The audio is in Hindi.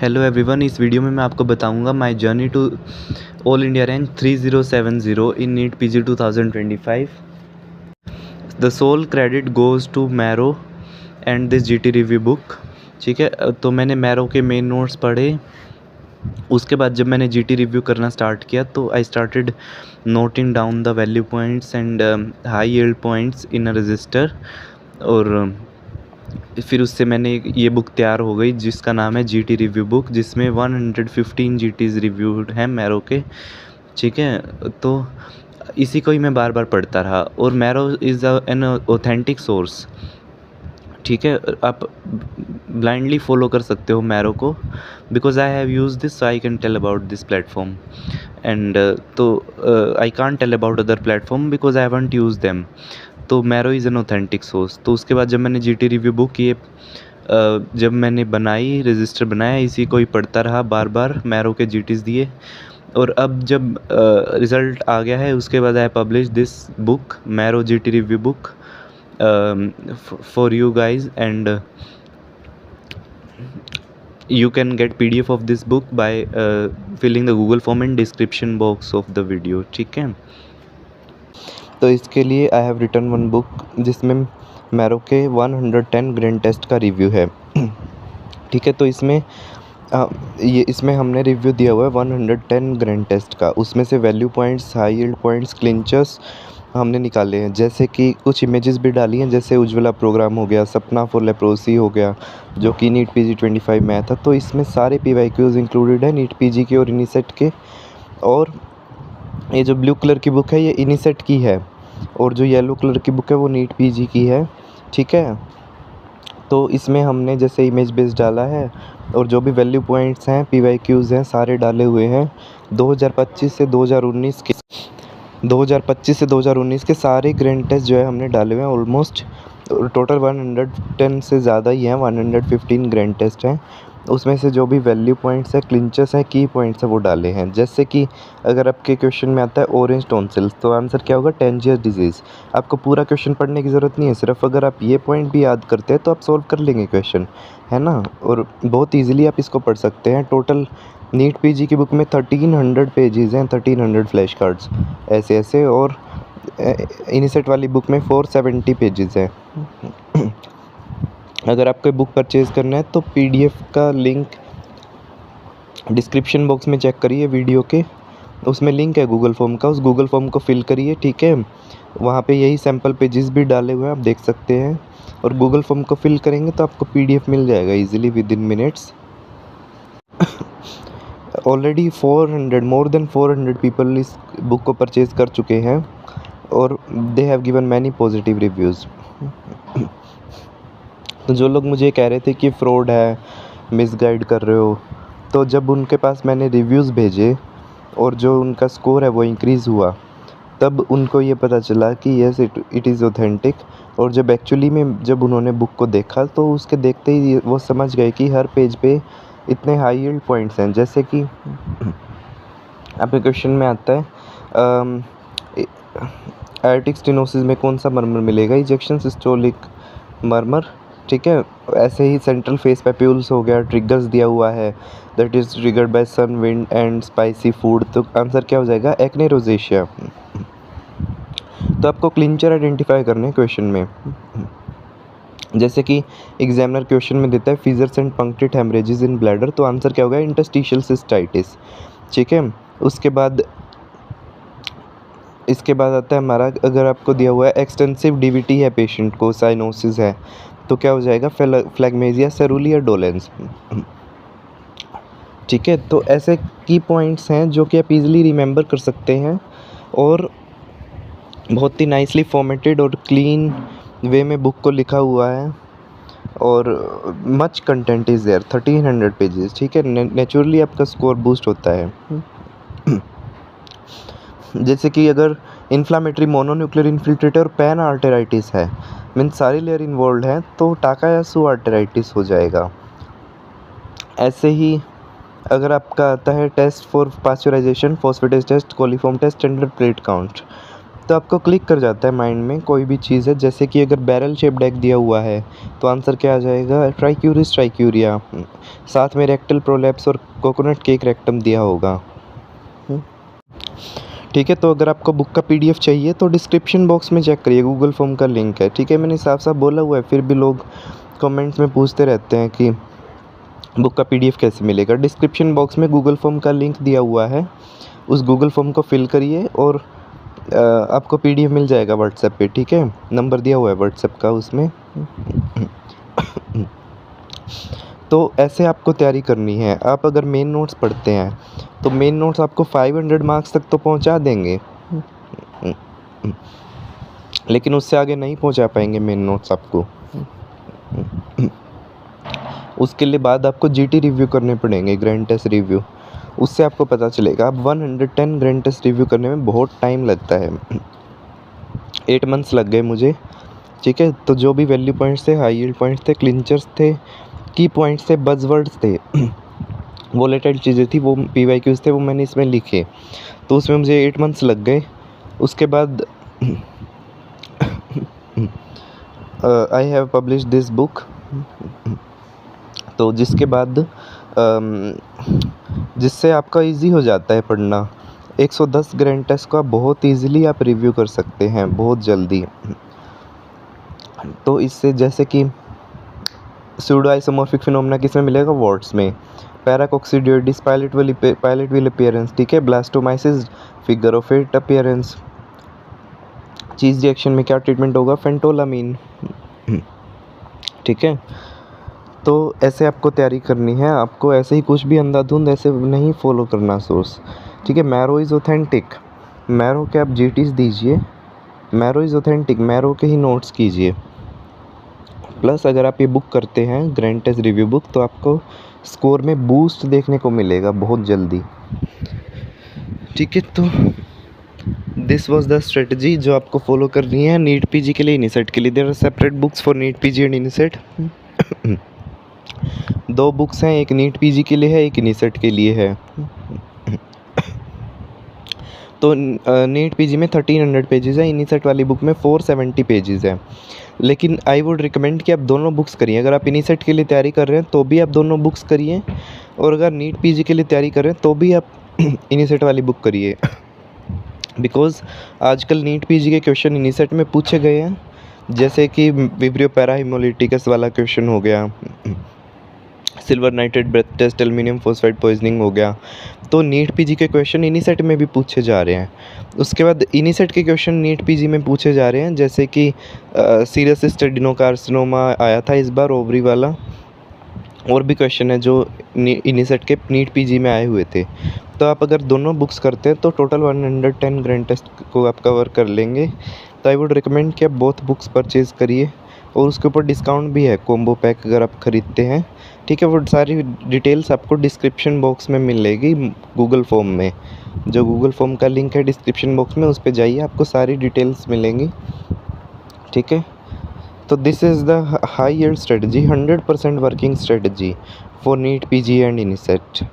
हेलो एवरीवन, इस वीडियो में मैं आपको बताऊंगा my journey to all India rank 3070 in NEET PG 2025। The sole credit goes to Marrow and this GT review book. ठीक है, तो मैंने मैरो के मेन नोट्स पढ़े। उसके बाद जब मैंने जीटी रिव्यू करना स्टार्ट किया तो I started noting down the value points and high yield points in a resistor. और फिर उससे मैंने ये बुक तैयार हो गई जिसका नाम है जीटी रिव्यू बुक, जिसमें 115 जीटीज रिव्यूड हैं मैरो के। ठीक है, तो इसी को ही मैं बार बार पढ़ता रहा। और marrow is an authentic source. ठीक है, आप ब्लाइंडली फॉलो कर सकते हो मैरो को, because I have use this so I can tell about this platform and तो I can't tell about other platform because I haven't use them. तो Marrow is an authentic source. तो उसके बाद जब मैंने जीटी रिव्यू बुक ये जब मैंने बनाई, रजिस्टर बनाया, इसी को ही पढ़ता रहा बार बार, मैरो के जीटीज़ दिए। और अब जब रिज़ल्ट आ गया है उसके बाद I publish this book marrow GT review book for you guys and you can get PDF of this book by filling the Google form in description box of the video। ठीक है, तो इसके लिए I have written one book जिसमें मैरो के 110 ग्रैंड टेस्ट का रिव्यू है। ठीक है, तो इसमें हमने रिव्यू दिया हुआ है 110 ग्रैंड टेस्ट का। उसमें से value points, high yield points, clinchers हमने निकाले हैं। जैसे कि कुछ इमेजेस भी डाली हैं, जैसे उज्ज्वला प्रोग्राम हो गया, सपना फॉर लेप्रोसी हो गया, जो कि नीट पीजी 25 में आया था। तो इसमें सारे PYQs इंक्लूडेड है नीट पीजी के और इनिसेट के। और ये जो ब्लू कलर की बुक है ये इनिसेट की है, और जो येलो कलर की बुक है वो नीट पीजी की है। ठीक है, तो इसमें हमने जैसे इमेज बेस डाला है और जो भी वैल्यू पॉइंट्स हैं, PYQs हैं, सारे डाले हुए हैं। 2025 से 2019 के सारे ग्रैंड टेस्ट जो है हमने डाले हुए हैं। ऑलमोस्ट टोटल 110 से ज़्यादा ही हैं, 115 ग्रैंड टेस्ट हैं। उसमें से जो भी वैल्यू पॉइंट्स हैं, क्लिंचर्स हैं, की पॉइंट्स हैं, वो डाले हैं। जैसे कि अगर आपके क्वेश्चन में आता है ऑरेंज टॉन्सिल्स, तो आंसर क्या होगा? टेंजियस डिजीज़। आपको पूरा क्वेश्चन पढ़ने की ज़रूरत नहीं है, सिर्फ अगर आप ये पॉइंट भी याद करते हैं तो आप सोल्व कर लेंगे क्वेश्चन, है ना। और बहुत ईजिली आप इसको पढ़ सकते हैं। टोटल नीट पीजी की बुक में 1300 पेजेस हैं, 1300 फ्लैश कार्ड्स ऐसे। और इनिसेट वाली बुक में 470 पेजेस हैं। अगर आपको बुक परचेज़ करना है तो PDF का लिंक डिस्क्रिप्शन बॉक्स में चेक करिए वीडियो के, उसमें लिंक है गूगल फॉर्म का। उस गूगल फॉर्म को फिल करिए। ठीक है, वहाँ पे यही सैम्पल पेजेस भी डाले हुए हैं, आप देख सकते हैं। और गूगल फॉर्म को फिल करेंगे तो आपको PDF मिल जाएगा easily with in minutes. Already more than 400 people इस बुक को परचेज़ कर चुके हैं और they have given many positive reviews. तो जो लोग मुझे कह रहे थे कि फ्रॉड है, मिसगाइड कर रहे हो, तो जब उनके पास मैंने रिव्यूज़ भेजे और जो उनका स्कोर है वो इंक्रीज़ हुआ, तब उनको ये पता चला कि यस इट इज़ ऑथेंटिक। और जब एक्चुअली में जब उन्होंने बुक को देखा तो उसके देखते ही वो समझ गए कि हर पेज पे इतने हाई यील्ड पॉइंट्स हैं। जैसे कि आपके क्वेश्चन में आता है एयरटिक स्टेनोसिस में कौन सा मर्मर मिलेगा? Ejection systolic murmur. ठीक है, ऐसे ही सेंट्रल फेस पैप्यूल्स हो गया, ट्रिगर्स दिया हुआ है, that is triggered by sun, wind and spicy food. तो आंसर क्या हो जाएगा? Acne rosacea. तो आपको क्लिंचर आइडेंटिफाई करने हैं क्वेश्चन में। जैसे कि एग्जामिनर क्वेश्चन में देता है fissures and punctate haemorrhages in bladder, तो आंसर क्या होगा? Interstitial cystitis. ठीक है, इसके बाद आता है हमारा, अगर आपको दिया हुआ है एक्सटेंसिव DVT है पेशेंट को, साइनोसिस है, तो क्या हो जाएगा? फ्लैग्मेजिया सेरुलिया डोलेंस। ठीक है, तो ऐसे की पॉइंट्स हैं जो कि आप इजीली रिमेंबर कर सकते हैं और बहुत ही नाइसली फॉर्मेटेड और क्लीन वे में बुक को लिखा हुआ है। और much content is there, 1300 pages. ठीक है, नेचुरली आपका स्कोर बूस्ट होता है। जैसे कि अगर इन्फ्लामेटरी मोनोन्यूक्लियर इन्फिल्ट्रेटर और पैन आर्टेराइटिस है, मीन्स सारी लेयर इन्वॉल्व हैं, तो टाकायासु आर्टेराइटिस हो जाएगा। ऐसे ही अगर आपका आता है test for pasteurisation, phosphatase test, coliform test, standard plate count, तो आपको क्लिक कर जाता है माइंड में कोई भी चीज़ है, जैसे कि अगर बैरल शेप्ड एग दिया हुआ है तो आंसर क्या आ जाएगा, ट्राइक्यूरिस ट्राइक्यूरिया। साथ में रेक्टल प्रोलैप्स और कोकोनट केक रेक्टम दिया होगा। ठीक है, तो अगर आपको बुक का पीडीएफ चाहिए तो डिस्क्रिप्शन बॉक्स में चेक करिए, गूगल फॉर्म का लिंक है। ठीक है, मैंने साफ साफ बोला हुआ है, फिर भी लोग कमेंट्स में पूछते रहते हैं कि बुक का पीडीएफ कैसे मिलेगा। डिस्क्रिप्शन बॉक्स में गूगल फॉर्म का लिंक दिया हुआ है, उस गूगल फॉर्म को फिल करिए और आपको पीडीएफ मिल जाएगा व्हाट्सएप पे। ठीक है, नंबर दिया हुआ है व्हाट्सएप का उसमें। तो ऐसे आपको तैयारी करनी है। आप अगर मेन नोट्स पढ़ते हैं तो मेन नोट्स आपको 500 मार्क्स तक तो पहुंचा देंगे, लेकिन उससे आगे नहीं पहुंचा पाएंगे मेन नोट्स आपको। उसके लिए बाद आपको जीटी रिव्यू करने पड़ेंगे, ग्रैंड टेस्ट रिव्यू। उससे आपको पता चलेगा। अब 110 ग्रैंड टेस्ट रिव्यू करने में बहुत टाइम लगता है, 8 मंथ्स लग गए मुझे। ठीक है, तो जो भी वैल्यू पॉइंट्स थे, हाई यील्ड पॉइंट्स थे, क्लिंचर्स थे, की पॉइंट्स थे, बज़वर्ड्स थे, वोलेटाइल चीज़ें थी, वो पीवाईक्यूज़ थे, वो मैंने इसमें लिखे। तो उसमें मुझे 8 मंथ्स लग गए। उसके बाद I have publish this book, तो जिसके बाद जिससे आपका इजी हो जाता है पढ़ना। 110 ग्रैंड टेस्ट का बहुत इजीली आप रिव्यू कर सकते हैं, बहुत जल्दी। तो इससे जैसे कि सूडो आइसोमॉर्फिक फिनोमेना किसमें मिलेगा, वॉट्स में। पैराकोक्सीडियोइडिस पायलट विल अपीयरेंस। ठीक है, ब्लास्टोमाइसिस फिगर ऑफ 8 अपीयरेंस। चीज रिएक्शन में क्या ट्रीटमेंट होगा, फेंटोलामीन। ठीक है, तो ऐसे आपको तैयारी करनी है। आपको ऐसे ही कुछ भी अंधाधुंध ऐसे नहीं फॉलो करना सोर्स। ठीक है, मैरो इज़ ऑथेंटिक, मैरो के आप जीटीज दीजिए, मैरो इज़ ऑथेंटिक, मैरो के ही नोट्स कीजिए। प्लस अगर आप ये बुक करते हैं ग्रैंड टेस्ट रिव्यू बुक, तो आपको स्कोर में बूस्ट देखने को मिलेगा बहुत जल्दी। ठीक है, तो दिस वाज द स्ट्रेटजी जो आपको फॉलो करनी है नीट पीजी के लिए, इनिसेट के लिए। There are separate books for NEET PG and INICET. 2 books हैं, एक नीट पीजी के लिए है, एक इनिसेट के लिए है। तो नीट पीजी में 1300 पेजेस है, इनिसेट वाली बुक में 470 पेजेस है। लेकिन आई वुड रिकमेंड कि आप दोनों बुक्स करिए। अगर आप इनिसेट के लिए तैयारी कर रहे हैं तो भी आप दोनों बुक्स करिए, और अगर नीट पीजी के लिए तैयारी कर रहे हैं तो भी आप इनिसेट वाली बुक करिए। बिकॉज आजकल नीट पीजी के क्वेश्चन इनिसेट में पूछे गए हैं, जैसे कि विब्रियो पैराहिमोलिटिकस वाला क्वेश्चन हो गया, silver nitrate breath test, aluminium phosphide poisoning हो गया। तो नीट पीजी के क्वेश्चन इनिसेट में भी पूछे जा रहे हैं। उसके बाद इनिसेट के क्वेश्चन नीट पीजी में पूछे जा रहे हैं, जैसे कि सीरियस एडेनोकार्सिनोमा आया था इस बार, ओवरी वाला। और भी क्वेश्चन है जो इनिसेट के नीट पीजी में आए हुए थे। तो आप अगर दोनों बुक्स करते हैं तो टोटल 110 ग्रैंड टेस्ट को आप कवर कर लेंगे। तो आई वुड रिकमेंड कि आप बोथ बुक्स परचेज़ करिए, और उसके ऊपर डिस्काउंट भी है कॉम्बो पैक अगर आप ख़रीदते हैं। ठीक है, वो सारी डिटेल्स आपको डिस्क्रिप्शन बॉक्स में मिलेगी गूगल फॉर्म में। जो गूगल फॉर्म का लिंक है डिस्क्रिप्शन बॉक्स में, उस पर जाइए, आपको सारी डिटेल्स मिलेंगी। ठीक है, तो this is the high yield strategy, 100% working strategy for NEET PG and इनिसेट।